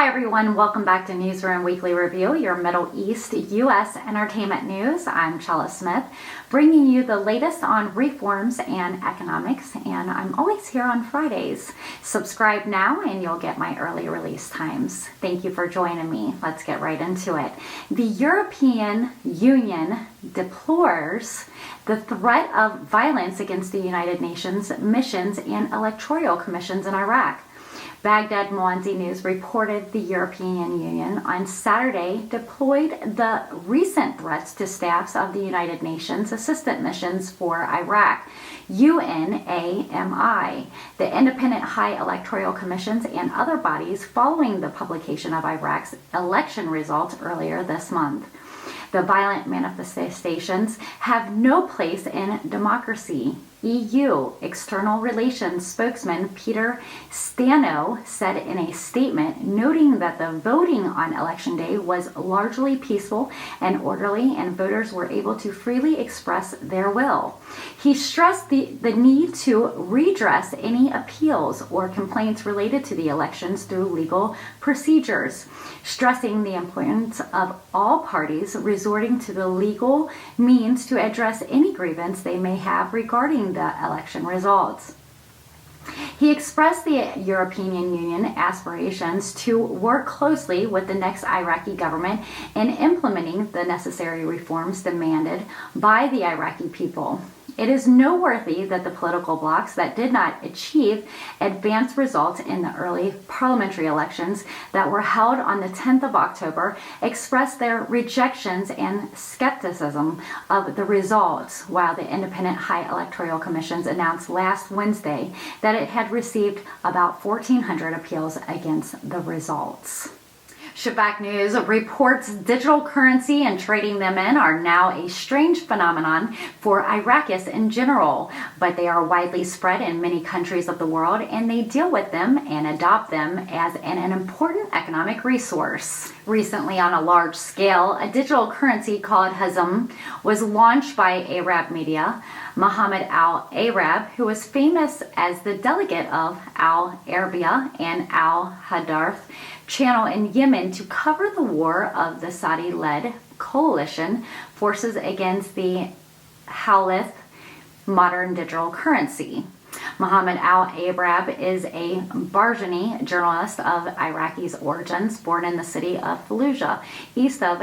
everyone, welcome back to Newsroom Weekly Review, your Middle East U.S. entertainment news. I'm Chella Smith, bringing you the latest on reforms and economics, and I'm always here on Fridays. Subscribe now and you'll get my early release times. Thank you for joining me. Let's get right into it. The European Union deplores the threat of violence against the United Nations missions and electoral commissions in Iraq. Baghdad Mwanzi News reported the European Union on Saturday deployed the recent threats to staffs of the United Nations assistant missions for Iraq, UNAMI, the Independent High Electoral Commissions, and other bodies following the publication of Iraq's election results earlier this month. The violent manifestations have no place in democracy. EU External Relations spokesman Peter Stano said in a statement, noting that the voting on Election Day was largely peaceful and orderly and voters were able to freely express their will. He stressed the need to redress any appeals or complaints related to the elections through legal procedures, stressing the importance of all parties resorting to the legal means to address any grievance they may have regarding the election results. He expressed the European Union aspirations to work closely with the next Iraqi government in implementing the necessary reforms demanded by the Iraqi people. It is noteworthy that the political blocs that did not achieve advanced results in the early parliamentary elections that were held on the 10th of October expressed their rejections and skepticism of the results, while the Independent High Electoral Commissions announced last Wednesday that it had received about 1,400 appeals against the results. Shabak News reports digital currency and trading them in are now a strange phenomenon for Iraqis in general, but they are widely spread in many countries of the world and they deal with them and adopt them as an important economic resource. Recently, on a large scale, a digital currency called Hazm was launched by Arab media. Mohammed Al-Arab, who was famous as the delegate of Al-Arabiya and Al-Hadarth channel in Yemen to cover the war of the Saudi-led coalition forces against the Halith modern digital currency. Mohammed Al-Arab is a Barzani journalist of Iraqi origins, born in the city of Fallujah, east of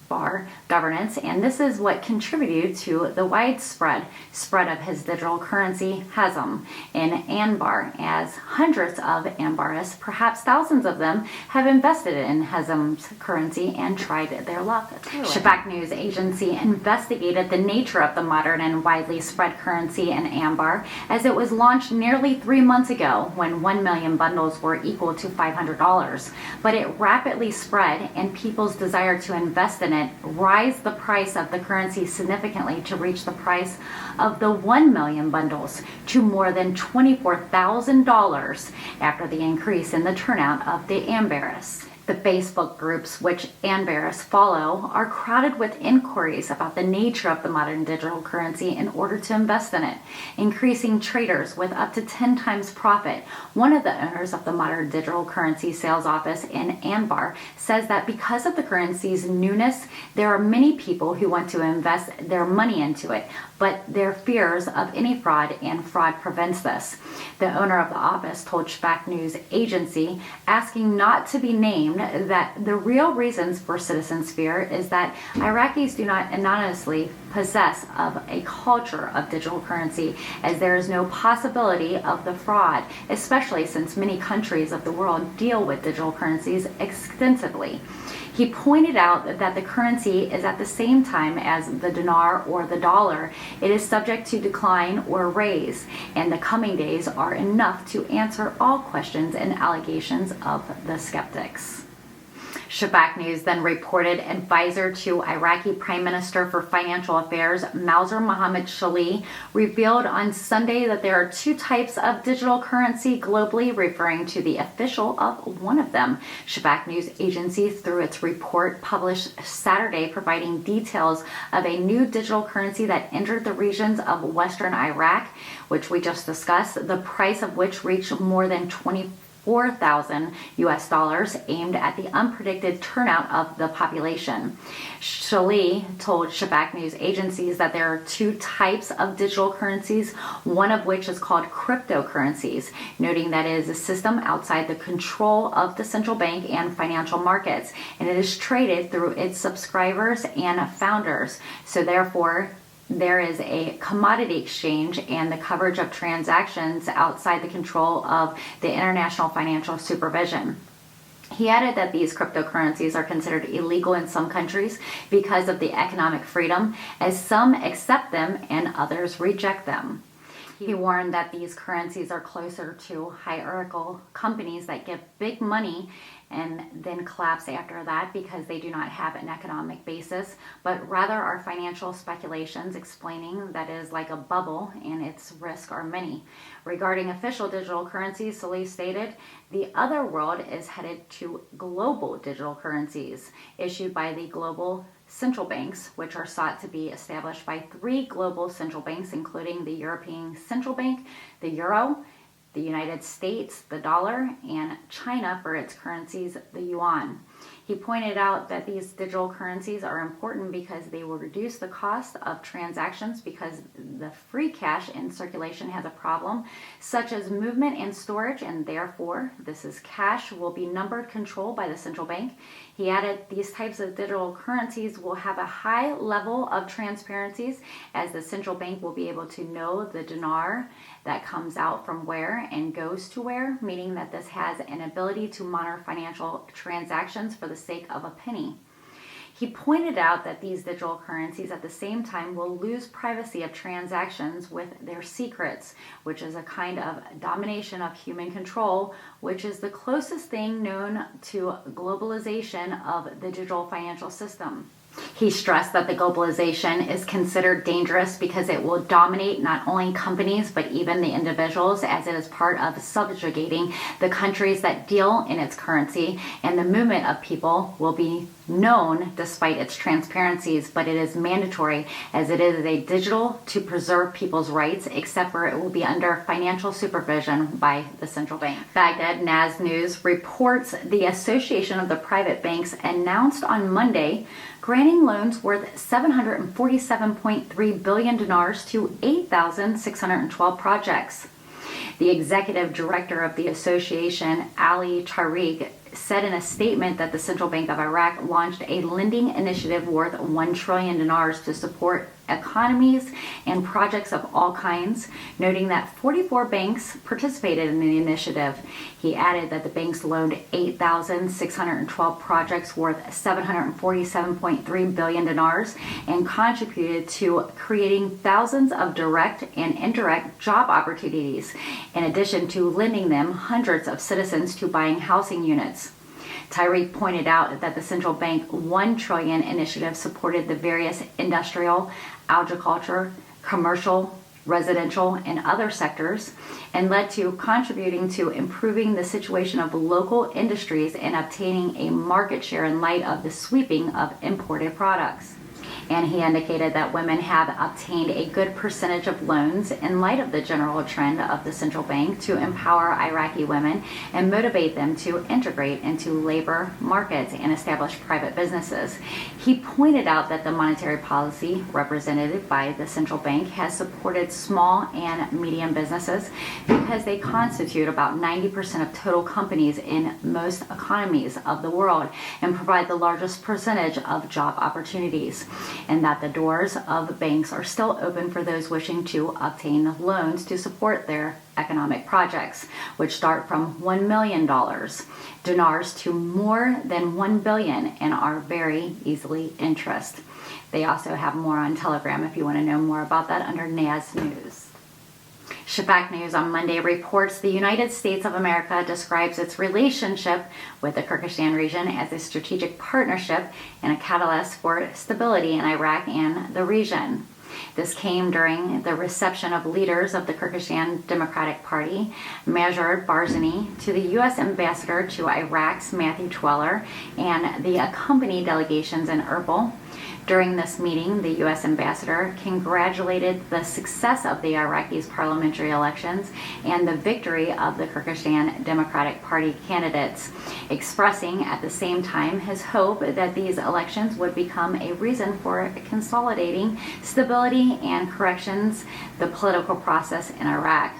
Bar governance, and this is what contributed to the widespread spread of his digital currency Hazm in Anbar, as hundreds of Anbarists, perhaps thousands of them, have invested in Hazm's currency and tried their luck too. Shabak News Agency investigated the nature of the modern and widely spread currency in Anbar, as it was launched nearly 3 months ago when 1 million bundles were equal to $500, but it rapidly spread and people's desire to invest in it raised the price of the currency significantly to reach the price of the 1 million bundles to more than $24,000 after the increase in the turnout of the Anbarists. The Facebook groups which Anbarists follow are crowded with inquiries about the nature of the modern digital currency in order to invest in it, increasing traders with up to 10 times profit. One of the owners of the modern digital currency sales office in Anbar says that because of the currency's newness, there are many people who want to invest their money into it, but their fears of any fraud, and fraud prevents this. The owner of the office told Shabak News Agency, asking not to be named, that the real reasons for citizens' fear is that Iraqis do not anonymously possess of a culture of digital currency, as there is no possibility of the fraud, especially since many countries of the world deal with digital currencies extensively. He pointed out that the currency is at the same time as the dinar or the dollar. It is subject to decline or raise, and the coming days are enough to answer all questions and allegations of the skeptics. Shabak News then reported advisor to Iraqi Prime Minister for Financial Affairs, Mauser Mohammed Shali, revealed on Sunday that there are 2 types of digital currency globally, referring to the official of one of them. Shabak News Agency, through its report published Saturday, providing details of a new digital currency that entered the regions of western Iraq, which we just discussed, the price of which reached more than $4,000 US aimed at the unpredicted turnout of the population. Chella told Shabak news agencies that there are two types of digital currencies, one of which is called cryptocurrencies, noting that it is a system outside the control of the central bank and financial markets, and it is traded through its subscribers and founders. So therefore, there is a commodity exchange and the coverage of transactions outside the control of the international financial supervision. He added that these cryptocurrencies are considered illegal in some countries because of the economic freedom, as some accept them and others reject them. He warned that these currencies are closer to hierarchical companies that give big money and then collapse after that because they do not have an economic basis, but rather are financial speculations, explaining that it is like a bubble and its risks are many. Regarding official digital currencies, Salih stated, the other world is headed to global digital currencies issued by the global central banks, which are sought to be established by three global central banks, including the European Central Bank, the Euro, the United States, the dollar, and China for its currencies, the yuan. He pointed out that these digital currencies are important because they will reduce the cost of transactions because the free cash in circulation has a problem, such as movement and storage, and therefore, cash will be numbered controlled by the central bank. He added these types of digital currencies will have a high level of transparencies as the central bank will be able to know the dinar that comes out from where and goes to where, meaning that this has an ability to monitor financial transactions for the sake of a penny. He pointed out that these digital currencies at the same time will lose privacy of transactions with their secrets, which is a kind of domination of human control, which is the closest thing known to globalization of the digital financial system. He stressed that the globalization is considered dangerous because it will dominate not only companies but even the individuals, as it is part of subjugating the countries that deal in its currency, and the movement of people will be known despite its transparencies, but it is mandatory as it is a digital to preserve people's rights, except where it will be under financial supervision by the central bank. Baghdad NAS News reports the Association of the Private Banks announced on Monday granting loans worth 747.3 billion dinars to 8,612 projects. The executive director of the association, Ali Tariq, said in a statement that the Central Bank of Iraq launched a lending initiative worth 1 trillion dinars to support economies and projects of all kinds, noting that 44 banks participated in the initiative. He added that the banks loaned 8,612 projects worth 747.3 billion dinars and contributed to creating thousands of direct and indirect job opportunities, in addition to lending them hundreds of citizens to buying housing units. Tariq pointed out that the central bank 1 trillion initiative supported the various industrial, agriculture, commercial, residential, and other sectors, and led to contributing to improving the situation of local industries and obtaining a market share in light of the sweeping of imported products. And he indicated that women have obtained a good percentage of loans in light of the general trend of the central bank to empower Iraqi women and motivate them to integrate into labor markets and establish private businesses. He pointed out that the monetary policy represented by the central bank has supported small and medium businesses because they constitute about 90% of total companies in most economies of the world and provide the largest percentage of job opportunities, and that the doors of banks are still open for those wishing to obtain loans to support their economic projects, which start from $1 million dinars to more than $1 billion and are very easily interest. They also have more on Telegram if you want to know more about that under NAS News. Shafak News on Monday reports the United States of America describes its relationship with the Kurdistan region as a strategic partnership and a catalyst for stability in Iraq and the region. This came during the reception of leaders of the Kurdistan Democratic Party, Major Barzani, to the U.S. ambassador to Iraq's Matthew Tweller, and the accompanying delegations in Erbil. During this meeting, the U.S. ambassador congratulated the success of the Iraqis' parliamentary elections and the victory of the Kyrgyzstan Democratic Party candidates, expressing at the same time his hope that these elections would become a reason for consolidating stability and corrections the political process in Iraq.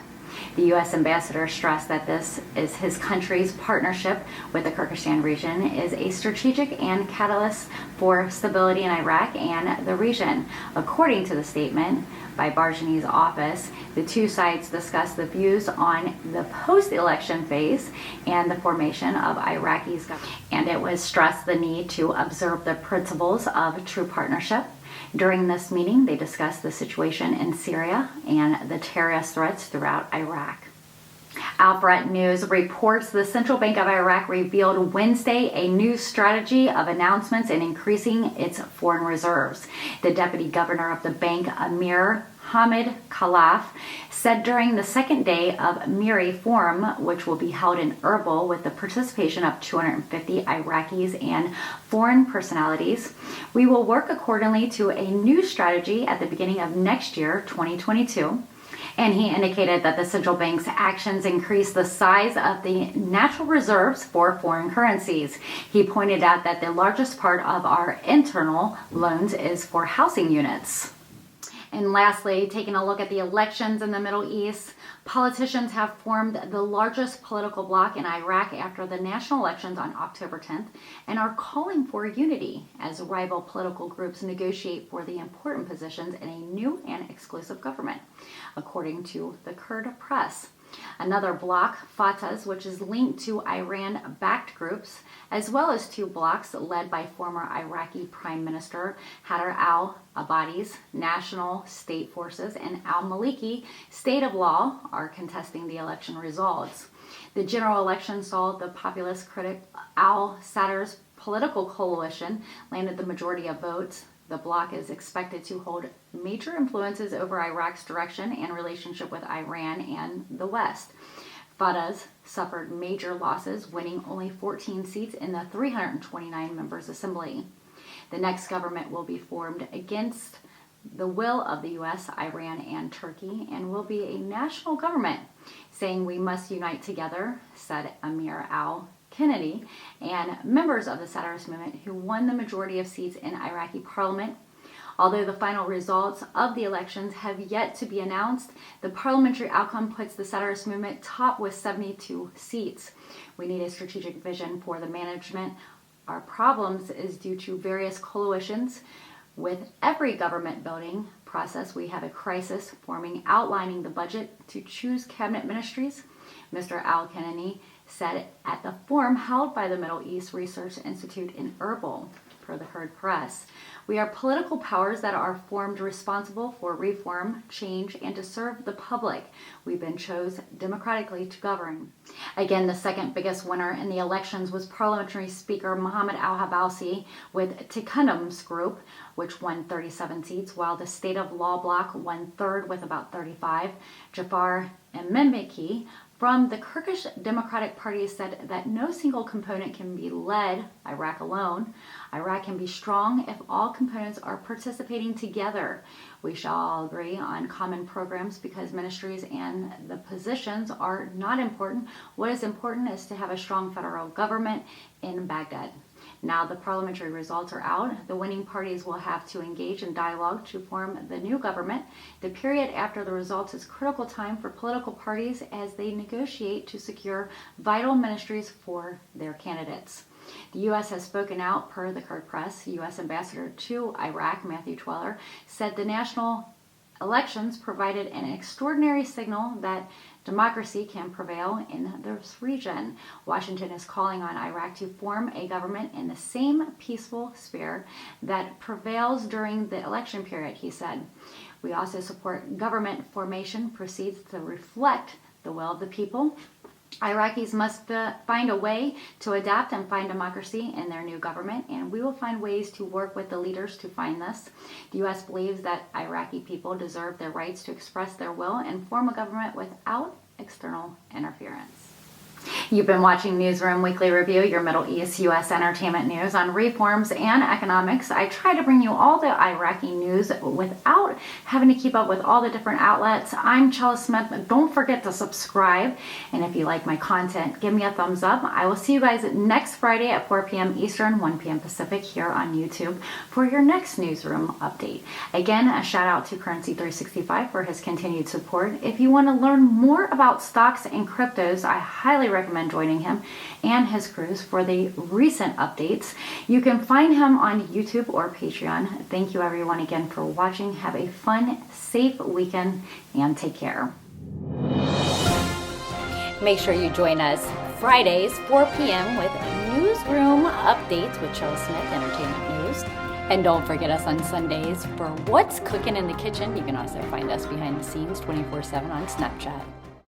The U.S. ambassador stressed that this is his country's partnership with the Kyrgyzstan region is a strategic and catalyst for stability in Iraq and the region. According to the statement by Barjani's office, the two sides discussed the views on the post-election phase and the formation of Iraqi's government, and it was stressed the need to observe the principles of true partnership. During this meeting, they discussed the situation in Syria and the terrorist threats throughout Iraq. Alfred News reports the Central Bank of Iraq revealed Wednesday a new strategy of announcements in increasing its foreign reserves. The deputy governor of the bank, Amir Hamid Khalaf, said during the second day of Miri Forum, which will be held in Erbil with the participation of 250 Iraqis and foreign personalities, we will work accordingly to a new strategy at the beginning of next year, 2022. And he indicated that the central bank's actions increase the size of the natural reserves for foreign currencies. He pointed out that the largest part of our internal loans is for housing units. And lastly, taking a look at the elections in the Middle East, politicians have formed the largest political bloc in Iraq after the national elections on October 10th and are calling for unity as rival political groups negotiate for the important positions in a new and exclusive government, according to the Kurd press. Another bloc, Fatah's, which is linked to Iran-backed groups, as well as two blocs led by former Iraqi Prime Minister Haider al-Abadi's National State Forces and al-Maliki State of Law, are contesting the election results. The general election saw the populist critic al-Sadr's political coalition landed the majority of votes. The bloc is expected to hold major influences over Iraq's direction and relationship with Iran and the West. Fatah's suffered major losses, winning only 14 seats in the 329 members assembly. The next government will be formed against the will of the U.S., Iran, and Turkey, and will be a national government, saying we must unite together, said Amir al-Kennedy, and members of the Sadrist movement who won the majority of seats in Iraqi parliament. Although the final results of the elections have yet to be announced, the parliamentary outcome puts the Sadrist movement top with 72 seats. We need a strategic vision for the management. Our problems is due to various coalitions. With every government building process, we have a crisis forming, outlining the budget to choose cabinet ministries, Mr. al-Kennedy said at the forum held by the Middle East Research Institute in Erbil, per the Kurd press. We are political powers that are formed responsible for reform, change, and to serve the public. We've been chosen democratically to govern. Again, the second biggest winner in the elections was Parliamentary Speaker Mohammed al-Habasi with Tikundam's group, which won 37 seats, while the State of Law bloc won third with about 35. Jafar Ememiki from the Kyrgyz Democratic Party said that no single component can be led Iraq alone. Iraq can be strong if all components are participating together. We shall all agree on common programs because ministries and the positions are not important. What is important is to have a strong federal government in Baghdad. Now the parliamentary results are out. The winning parties will have to engage in dialogue to form the new government. The period after the results is critical time for political parties as they negotiate to secure vital ministries for their candidates. The U.S. has spoken out per the Kurd press. U.S. Ambassador to Iraq, Matthew Tweller, said the national elections provided an extraordinary signal that democracy can prevail in this region. Washington is calling on Iraq to form a government in the same peaceful spirit that prevails during the election period, he said. We also support government formation proceeds to reflect the will of the people. Iraqis must find a way to adapt and find democracy in their new government, and we will find ways to work with the leaders to find this. The U.S. believes that Iraqi people deserve their rights to express their will and form a government without external interference. You've been watching Newsroom Weekly Review, your Middle East U.S. entertainment news on reforms and economics. I try to bring you all the Iraqi news without having to keep up with all the different outlets. I'm Chella Smith. Don't forget to subscribe. And if you like my content, give me a thumbs up. I will see you guys next Friday at 4 p.m. Eastern, 1 p.m. Pacific here on YouTube for your next Newsroom update. Again, a shout out to Currency365 for his continued support. If you want to learn more about stocks and cryptos, I highly recommend joining him and his crews for the recent updates. You can find him on YouTube or Patreon. Thank you everyone again for watching. Have a fun, safe weekend and take care. Make sure you join us Fridays, 4 p.m. with Newsroom Updates with Chella Smith, Entertainment News. And don't forget us on Sundays for What's Cooking in the Kitchen. You can also find us behind the scenes 24/7 on Snapchat.